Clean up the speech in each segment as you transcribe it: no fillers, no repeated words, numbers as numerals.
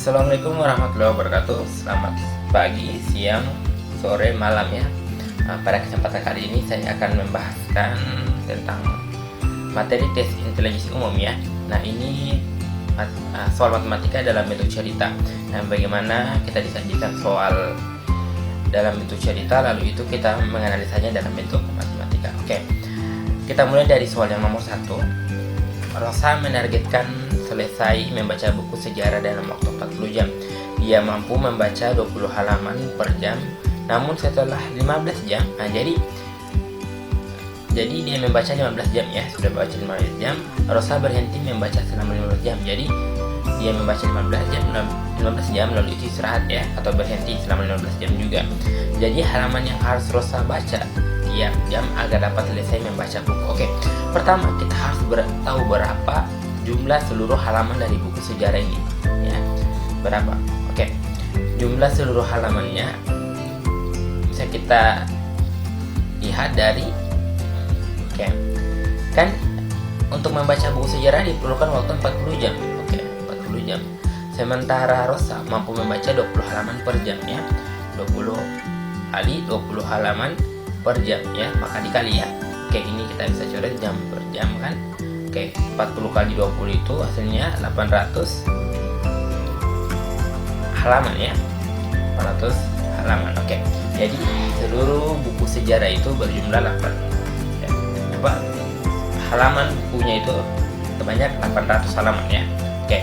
Assalamualaikum warahmatullahi wabarakatuh. Selamat pagi, siang, sore, malam ya. Pada kesempatan kali ini saya akan membahaskan tentang materi tes intelijensi umum ya. Nah, ini soal matematika dalam bentuk cerita. Nah, bagaimana kita disajikan soal dalam bentuk cerita, lalu itu kita menganalisanya dalam bentuk matematika. Oke, kita mulai dari soal yang nomor 1. Rosa menargetkan selesai membaca buku sejarah dalam waktu 40 jam. Dia mampu membaca 20 halaman per jam. Namun setelah 15 jam, jadi dia membaca 15 jam ya, sudah baca 15 jam. Rosa berhenti membaca selama 15 jam. Jadi dia membaca 15 jam lalu itu istirahat ya, atau berhenti selama 15 jam juga. Jadi halaman yang harus Rosa baca tiap jam agar dapat selesai membaca buku. Oke, pertama kita harus tahu berapa jumlah seluruh halaman dari buku sejarah ini ya. Berapa? Oke, jumlah seluruh halamannya bisa kita lihat dari kan untuk membaca buku sejarah diperlukan waktu 40 jam. Oke, 40 jam. Sementara Rosa mampu membaca 20 halaman per jam ya. 20 kali 20 halaman per jam ya, maka dikali ya. Oke, ini kita bisa coret jam per jam kan. Oke, 40 kali 20 itu hasilnya 800 halaman ya. 800 halaman. Oke. Jadi seluruh buku sejarah itu berjumlah 8 halaman, bukunya itu sebanyak 800 halaman ya. Oke.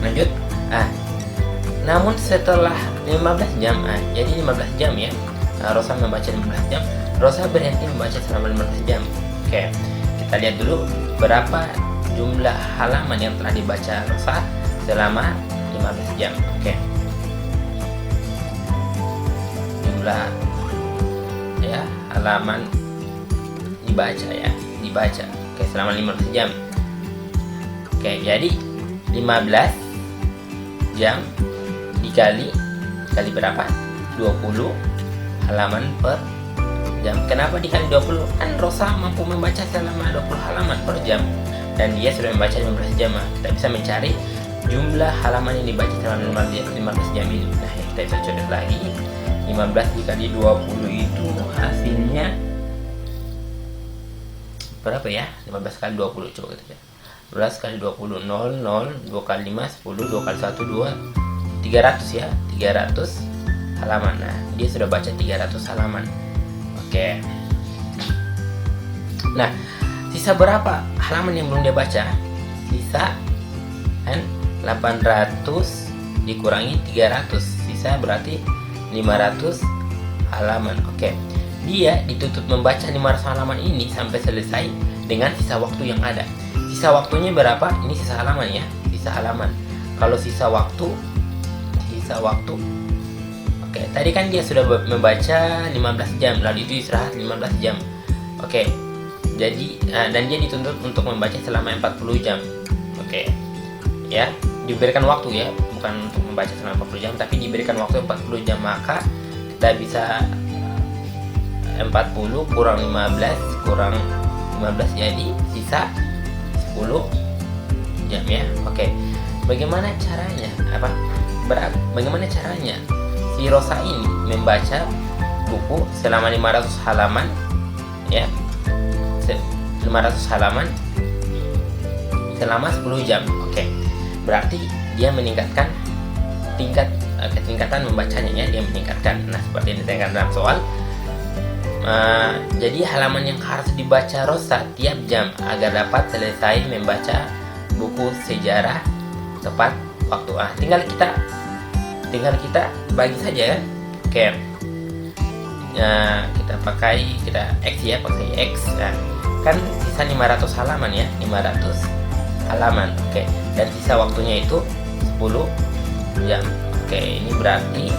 Lanjut. Namun setelah 15 jam, jadi 15 jam ya. Rosa membaca 15 jam. Rosa berhenti membaca selama 15 jam. Oke. Kita lihat dulu berapa jumlah halaman yang telah dibaca Rosa selama 15 jam. Oke. Jumlah ya halaman dibaca. Oke, selama 15 jam. Oke, jadi 15 jam dikali berapa? 20 halaman per jam. Kenapa dikali 20? Kan Rosa mampu membaca selama 20 halaman per jam dan dia sudah membaca 15 jam. Kita bisa mencari jumlah halaman yang dibaca selama 15 jam ini. Nah, kita bisa coret lagi. 15 dikali 20 itu hasilnya berapa ya? 15 kali 20 coba kita lihat. 12 kali 20 0 2 kali 5 10 2 kali 1 2 300 ya. 300 halaman. Nah, dia sudah baca 300 halaman. Oke. Nah, sisa berapa halaman yang belum dia baca? Sisa kan 800 dikurangi 300. Sisa berarti 500 halaman. Oke. Dia dituntut membaca 500 halaman ini sampai selesai dengan sisa waktu yang ada. Sisa waktunya berapa? Ini sisa halaman ya. Sisa halaman. Kalau sisa waktu oke, tadi kan dia sudah membaca 15 jam, lalu itu istirahat 15 jam. Oke. Jadi dan dia dituntut untuk membaca selama 40 jam. Oke. Ya, diberikan waktu ya, bukan untuk membaca selama 40 jam, tapi diberikan waktu 40 jam, maka kita bisa 40 kurang 15 jadi sisa 10 jam ya. Oke. Bagaimana caranya? Bagaimana caranya si Rosa ini membaca buku selama 500 halaman ya. 500 halaman selama 10 jam. Oke. Berarti dia meningkatkan ketingkatan membacanya ya, dia meningkatkan. Nah, seperti yang ditanyakan dalam soal. Jadi halaman yang harus dibaca Rosa tiap jam agar dapat selesai membaca buku sejarah tepat waktu. Tinggal kita bagi saja kan. Oke. Kita X ya, pakai X. Nah, kan sisa 500 halaman ya, 500 halaman. Oke. Dan sisa waktunya itu 10 jam. Oke, ini berarti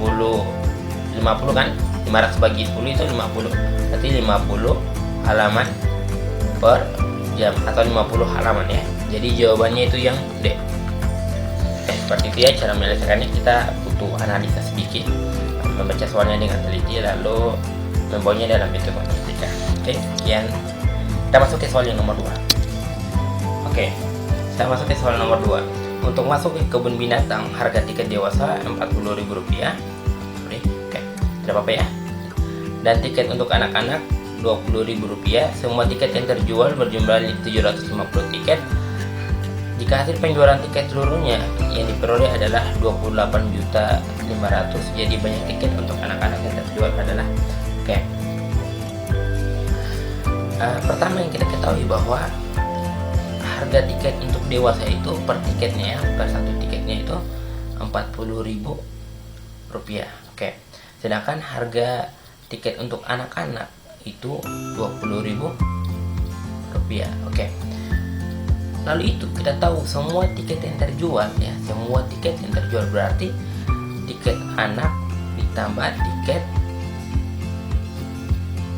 50 kan? 500 bagi 10 itu 50. Berarti 50 halaman per jam atau 50 halaman ya. Jadi jawabannya itu yang D. Oke, seperti itu ya cara menyelesaikannya. Kita butuh analisa sedikit, membaca soalnya dengan teliti, lalu membawanya dalam bentuk matematika. Oke, sekian. Kita masuk ke soal yang nomor 2. Oke, kita masuk ke soal nomor 2. untuk masuk ke kebun binatang, harga tiket dewasa Rp40.000. Oke, tidak apa-apa ya. Dan tiket untuk anak-anak Rp20.000. Semua tiket yang terjual berjumlah 750 tiket. Jika hasil penjualan tiket seluruhnya yang diperoleh adalah 28.500.000, jadi banyak tiket untuk anak-anak yang terjual adalah oke. Pertama yang kita ketahui bahwa harga tiket untuk dewasa itu per tiketnya ya, per satu tiketnya itu Rp40.000. Oke. Sedangkan harga tiket untuk anak-anak itu Rp20.000. Oke. Lalu itu kita tahu semua tiket yang terjual ya, semua tiket yang terjual berarti tiket anak ditambah tiket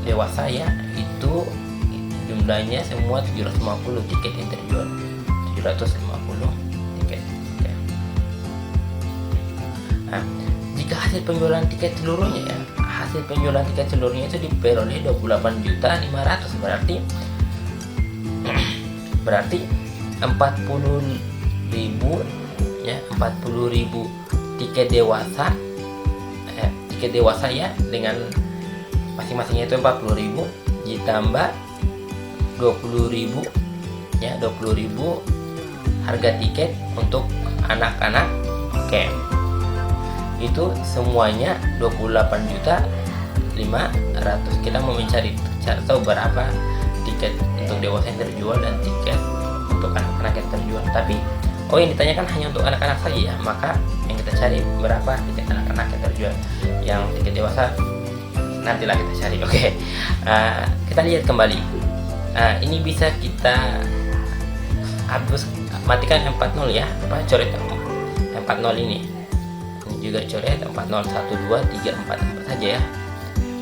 dewasa ya, itu jumlahnya semua 750 tiket yang terjual. 750 tiket. Oke. Nah, jika hasil penjualan tiket seluruhnya ya, hasil penjualan tiket seluruhnya itu diperoleh 28.500.000, berarti 40.000 ya, 40.000 tiket dewasa ya, dengan masing-masingnya itu 40.000 ditambah 20.000 ya, 20.000 harga tiket untuk anak-anak. Oke. Itu semuanya 28.500.000. Kita mau mencari tahu berapa tiket untuk dewasa yang terjual dan tiket untuk anak-anak yang terjual. Tapi yang ditanyakan hanya untuk anak-anak saja ya, maka yang kita cari berapa tiket anak-anak yang terjual. Yang tiket dewasa nantilah kita cari. Oke. Kita lihat kembali. Ini bisa kita hapus, matikan 40 ya, coret 40 ini juga coret 40, 1, 2, 3, 4 saja ya,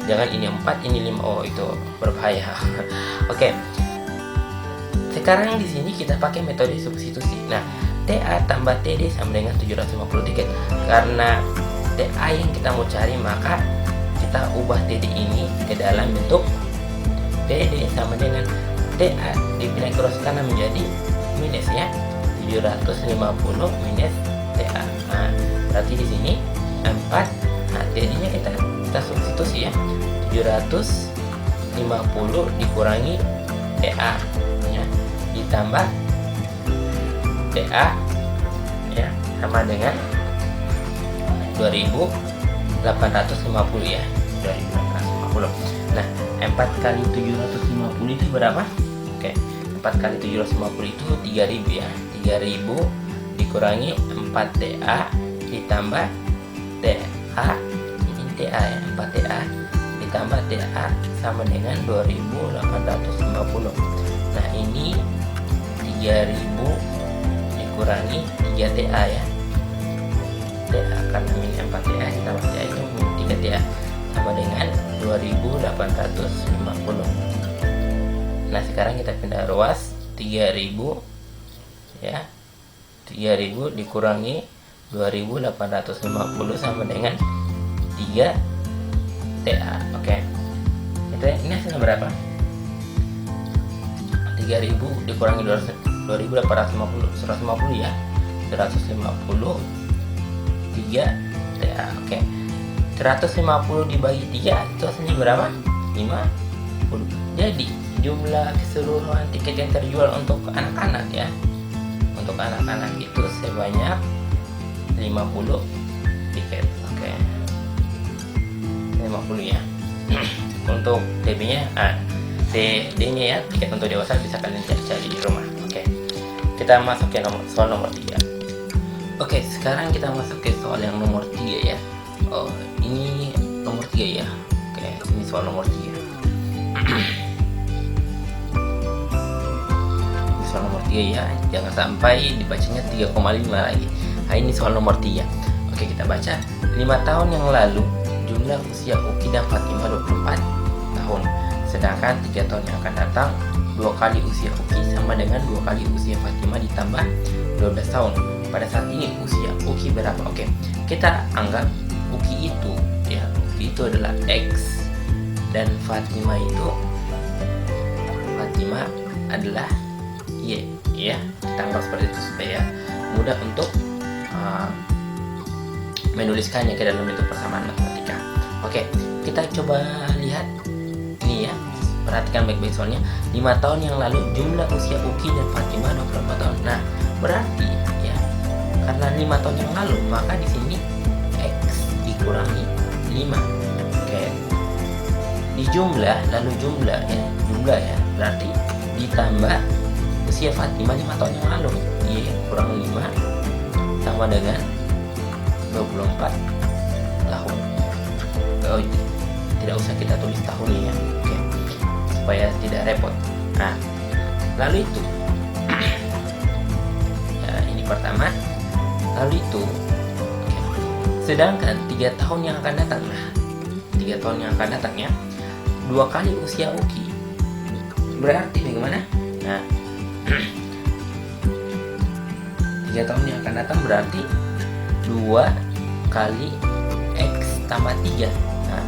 jangan ini 4 ini 5. Itu berbahaya. Oke. Sekarang di sini kita pakai metode substitusi. Nah, TA tambah TD sama dengan 750 tiket. Karena TA yang kita mau cari, maka kita ubah TD ini ke dalam bentuk TD sama dengan TA dipindah ke ruas kanan menjadi minus ya, 750 minus TA. Nah, berarti di sini 4. Nah, TD-nya kita substitusi ya, 750 dikurangi TA ya, ditambah TA ya, sama dengan 2.850 ya, 2.850. Nah, 4 kali 750 itu berapa? Oke, 4 kali 750 itu 3.000 ya, 3.000 dikurangi 4 TA ditambah TA, ini TA ya, 4 TA ditambah TA sama dengan 2.850. Nah, ini 3.000 dikurangi 3 TA ya, TA karena min 4 TA ditambah TA itu min 3 TA sama dengan 2.850. Nah, sekarang kita pindah ruas, 3.000 ya, 3.000 dikurangi 2.850 sama dengan 3 TA. Oke. Ini hasilnya berapa? 3.000 dikurangi 2.850, 150 ya, 150 3 TA. Oke. 150 dibagi 3 itu hasilnya berapa? 50. Jadi jumlah keseluruhan tiket yang terjual untuk anak-anak ya, untuk anak-anak itu sebanyak 50 tiket. Oke. 50 ya. Untuk DB-nya, D-nya ya, tiket untuk dewasa bisa kalian cari di rumah. Oke. Kita masuk ke soal nomor 3. Oke, sekarang kita masuk ke soal yang nomor 3 ya. Ini nomor 3 ya. Oke, ini soal nomor 3. Ini soal nomor 3 ya. Jangan sampai dibacanya 3,5 lagi. Nah, ini soal nomor 3. Oke, kita baca. 5 tahun yang lalu jumlah usia Uki dan Fatima 24 tahun. Sedangkan 3 tahun yang akan datang 2 kali usia Uki sama dengan 2 kali usia Fatima ditambah 12 tahun. Pada saat ini usia Uki berapa? Oke, kita anggap Uki itu ya, Uki itu adalah X dan Fatima adalah Y ya. Kita anggap seperti itu supaya mudah untuk menuliskannya ke dalam bentuk persamaan matematika. Oke, kita coba lihat ini ya. Perhatikan baik-baik soalnya. 5 tahun yang lalu jumlah usia Uki dan Fatimah 24 tahun. Nah, berarti ya, karena 5 tahun yang lalu, maka di sini X dikurangi 5. Oke. Di jumlah, lalu jumlah ya, berarti ditambah usia Fatimah 5 tahun yang lalu. Y kurang 5 sama dengan 24 tahun. Oh, tidak usah kita tulis tahunnya ya. Oke. Supaya tidak repot. Nah, lalu itu nah, ini pertama. Lalu itu sedangkan 3 tahun yang akan datang. Nah, 3 tahun yang akan datang ya, 2 kali usia Uki. Berarti bagaimana? Nah, 3 tahun yang akan datang berarti 2 kali X tambah 3. Nah,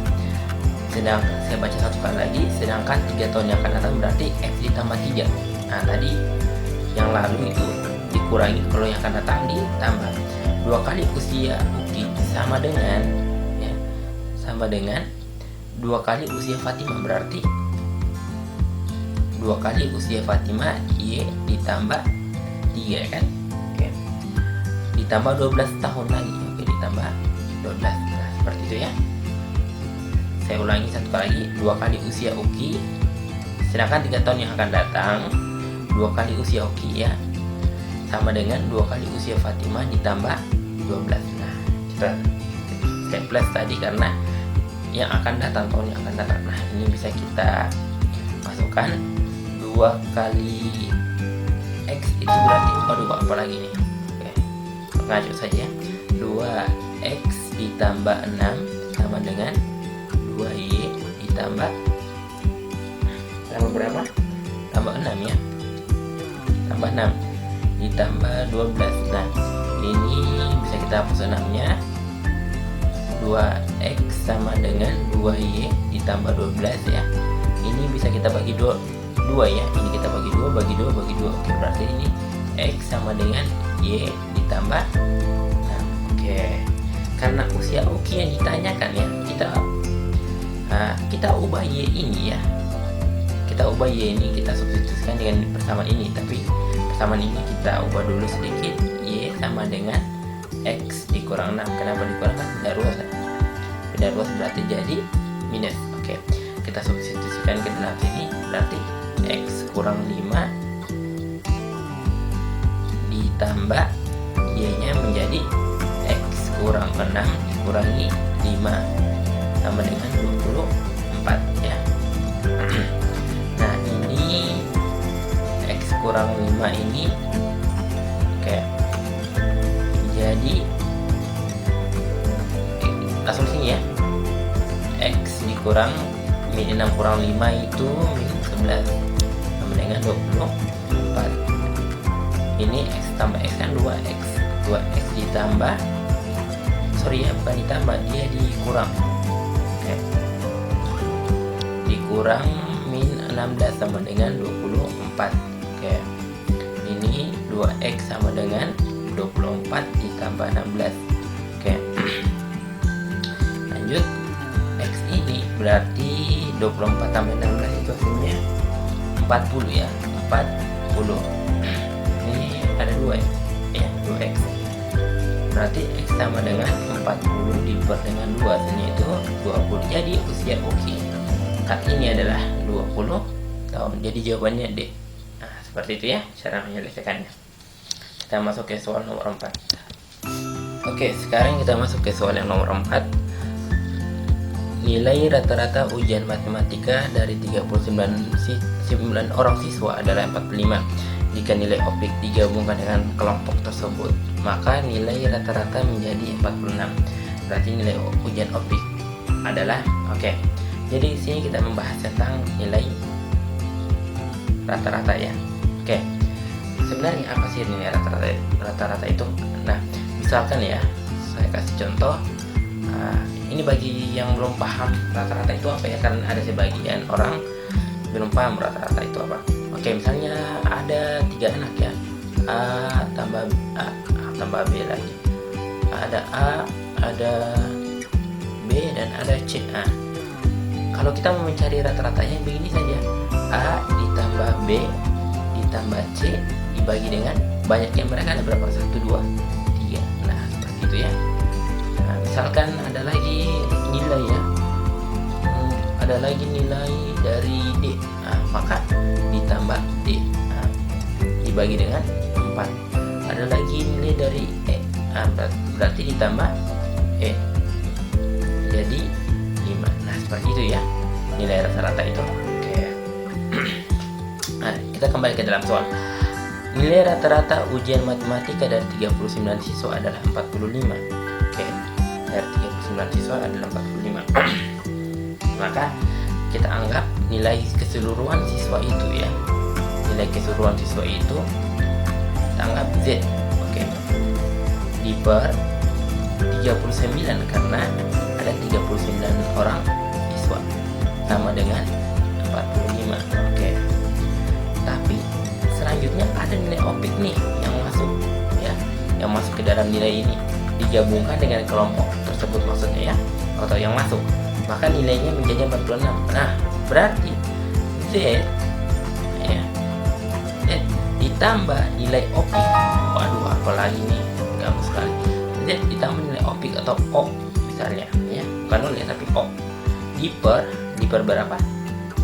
sedangkan saya baca satu kali lagi, sedangkan 3 tahun yang akan datang berarti X ditambah 3. Nah, tadi yang lalu itu dikurangi, kalau yang akan datang ditambah. 2 kali usia Uki sama dengan ya, sama dengan 2 kali usia Fatimah, berarti 2 kali usia Fatimah Y ditambah 3 kan. Oke. Ditambah 12 tahun lagi. Oke, ditambah 12. Nah, seperti itu ya. Saya ulangi satu kali lagi. 2 kali usia Uki, sedangkan 3 tahun yang akan datang 2 kali usia Uki ya, sama dengan 2 kali usia Fatimah ditambah 12. Nah, saya plus tadi karena yang akan datang, tahun yang akan datang. Nah, ini bisa kita masukkan 2 kali X itu berarti, apa lagi nih. Oke, ngacu saja. 2X ditambah 6 sama dengan 2Y ditambah berapa? Tambah 6 ya. Tambah 6 ditambah 12. Nah, ini bisa kita hapus 6-nya. 2X sama dengan 2Y ditambah 12 ya. Ini bisa kita bagi 2 ya. Ini kita bagi 2, bagi 2, bagi 2. Oke, berarti ini X sama dengan Y ditambah 6. Oke. Karena usia Uki yang ditanyakan ya, kita ubah Y ini ya. Kita ubah Y ini, kita substitusikan dengan persamaan ini, tapi persamaan ini kita ubah dulu sedikit. Y sama dengan X dikurang 6. Kenapa dikurang? Kan beda ruas. Beda ruas berarti jadi minus. Oke, kita substitusikan ke dalam sini, berarti X kurang 5 ditambah Y-nya menjadi X kurang 6 dikurangi 5 sama dengan 24 ya. Nah, ini X kurang 5 ini oke, jadi langsung sini ya, X dikurang min 6 kurang 5 itu min 11 sama dengan 24. Ini X tambah X kan 2X. 2X ditambah, sorry ya, bukan ditambah, dia dikurang. Oke, dikurang min 16 sama dengan 24. Oke, ini 2X sama dengan 24 ditambah 16. Oke, lanjut. X ini berarti 24 tambah 16 itu hasilnya 40 ya. 40. Ini ada 2 ya, 2X. Berarti X sama dengan 40 diper dengan 2, hasilnya itu 20. Jadi usia Uki saat ini adalah 20 tahun. Jadi jawabannya D. Nah, seperti itu ya cara menyelesaikannya. Kita masuk ke soal nomor 4. Oke, sekarang kita masuk ke soal yang nomor 4. Nilai rata-rata ujian matematika dari 39 orang siswa adalah 45. Jika nilai objek digabungkan dengan kelompok tersebut, maka nilai rata-rata menjadi 46. Berarti nilai ujian objek adalah oke. Jadi di sini kita membahas tentang nilai rata-rata ya. Oke. Sebenarnya apa sih nilai rata-rata itu? Nah, misalkan ya, saya kasih contoh. Ini bagi yang belum paham rata-rata itu apa ya, kan ada sebagian orang belum paham rata-rata itu apa. Oke, misalnya ada 3 anak ya, A tambah A, tambah B lagi. Ada A, ada B, dan ada C. Kalau kita mau mencari rata-ratanya begini saja. A ditambah B ditambah C dibagi dengan banyaknya mereka ada berapa? 1, 2, 3. Nah, seperti itu ya. Nah, misalkan ada lagi nilai ya. Ada lagi nilai dari D. Maka ditambah D. Dibagi dengan 4. Ada lagi nilai dari E. Berarti ditambah E. Jadi 5. Nah, seperti itu ya. Nilai rata-rata itu. Oke. Nah, kita kembali ke dalam soal. Nilai rata-rata ujian matematika dari 39 siswa adalah 45. Oke. Dari 39 siswa adalah 45. Maka kita anggap nilai keseluruhan siswa itu ya. Nilai keseluruhan siswa itu kita anggap Z. Oke. Diper 39 karena ada 39 orang siswa sama dengan 45. Oke. Tapi selanjutnya ada nilai opik nih yang masuk ya, yang masuk ke dalam nilai ini digabungkan dengan kelompok tersebut maksudnya ya, atau yang masuk, maka nilainya menjadi 46. Nah, berarti Z ya, Z ditambah nilai opik. Waduh, apalagi nih, gampang sekali. Z ditambah nilai opik atau O misalnya ya, bukan 0 ya tapi O. Diper berapa?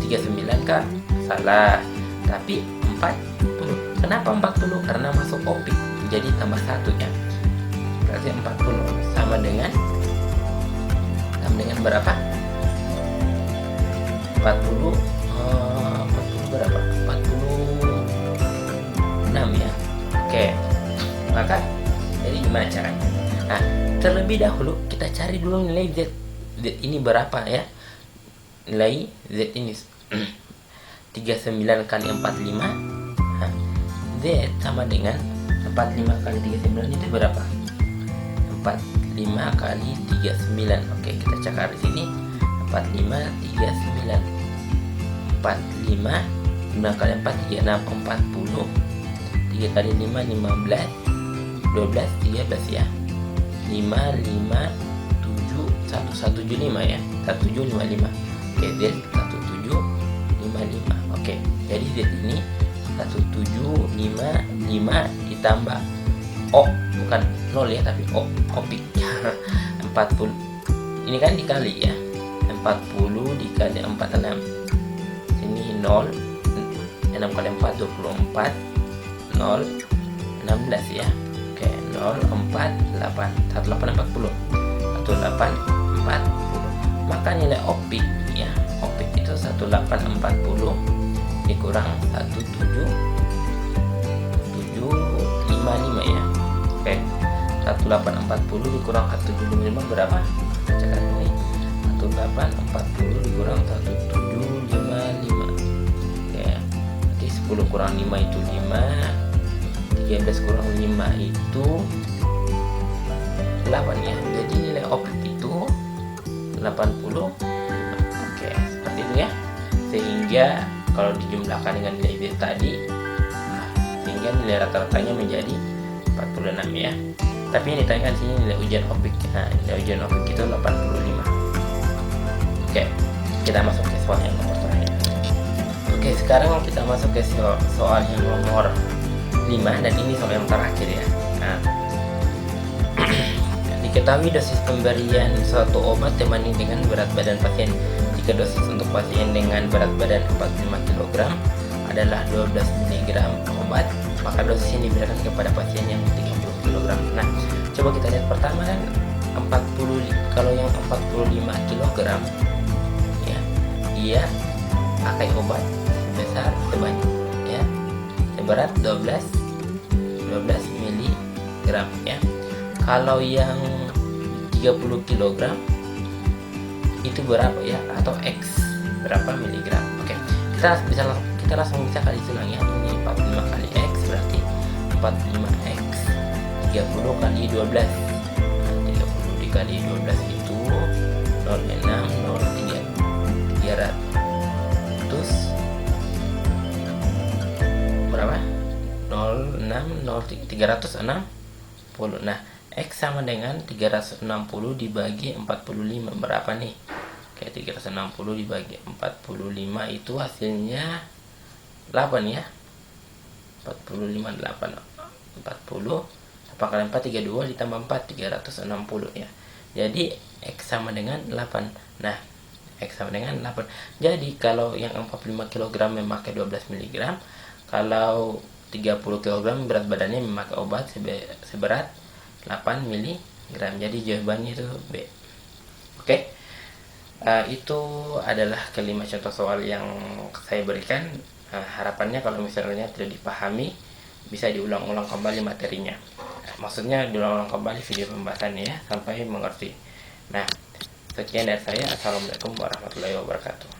39 kan? Salah. Tapi 40. Kenapa 40? Karena masuk opik. Jadi tambah 1 ya. Berarti 40 sama dengan berapa? 40 berapa? 46 ya. Oke. Maka jadi gimana caranya? Nah, terlebih dahulu kita cari dulu nilai Z. Z ini berapa ya? Nilai Z ini 39 kali 45. Nah, Z sama dengan 45 kali 39 itu berapa? 45 kali 39. Oke, kita cakar di sini. 45 39. 45 5 kali 4 36 40. 3 kali 5 15. 12 13 ya. 5 5 7 175 ya. 1755. Oke, Z 1755. Oke, jadi Z ini 1755 ditambah O, bukan 0 ya tapi O, opik. 40. Ini kan dikali ya. 40 dikali 46. Sini 0. 6 kali 4 24. 0 16 ya. Oke, 0 4 8 1840. 1840. Maka nilai opik ya, opik itu 1840 dikurang 17755 ya. Oke, 1840 dikurang 1755 berapa? Cakap ini 1840 dikurang 1755. Oke, nanti 10 kurang 5 itu 5. 13 kurang 5 itu 8 ya. Jadi nilai opik itu 80. Oke, seperti itu ya. Sehingga kalau dijumlahkan dengan nilai Z tadi, sehingga nilai rata-ratanya menjadi 46 ya. Tapi yang ditanyakan sini nilai ujian opik. Nah, nilai ujian opik itu 85. Oke, kita masuk ke soal yang nomor terakhir. Oke, sekarang kita masuk ke soal yang nomor 5 dan ini soal yang terakhir ya. Nah, diketahui dosis pemberian suatu obat dibanding dengan berat badan pasien. Jika dosis untuk pasien dengan berat badan 45 kg adalah 12 mg obat, maka dosis yang diberikan kepada pasien yang 30 kg. Nah, coba kita lihat pertama kan 40, kalau yang 45 kg ya, dia pakai obat sebesar sebanyak ya, seberat 12 mg ya. Kalau yang 30 kg itu berapa ya, atau X berapa miligram? Oke, kita langsung bisa kali ulang ya. Ini 45 kali X berarti 45X 30 kali 12. Nah, 30 dikali 12 itu 0,603 300 berapa? 0,603 360. Nah, X sama dengan 360 dibagi 45. Berapa nih? Oke, 360 dibagi 45 itu hasilnya 8 ya. 45, 8, 40. Apa kali 4? 32 ditambah 4, 360 ya. Jadi X sama dengan 8. Nah, X sama dengan 8. Jadi kalau yang 45 kg memakai 12 mg, kalau 30 kg berat badannya memakai obat seberat 8 mg. Jadi jawabannya itu B. Oke. Itu adalah kelima contoh soal yang saya berikan. Harapannya kalau misalnya tidak dipahami bisa diulang-ulang kembali materinya. Maksudnya diulang-ulang kembali video pembahasannya ya, sampai mengerti. Nah, sekian dari saya. Assalamualaikum warahmatullahi wabarakatuh.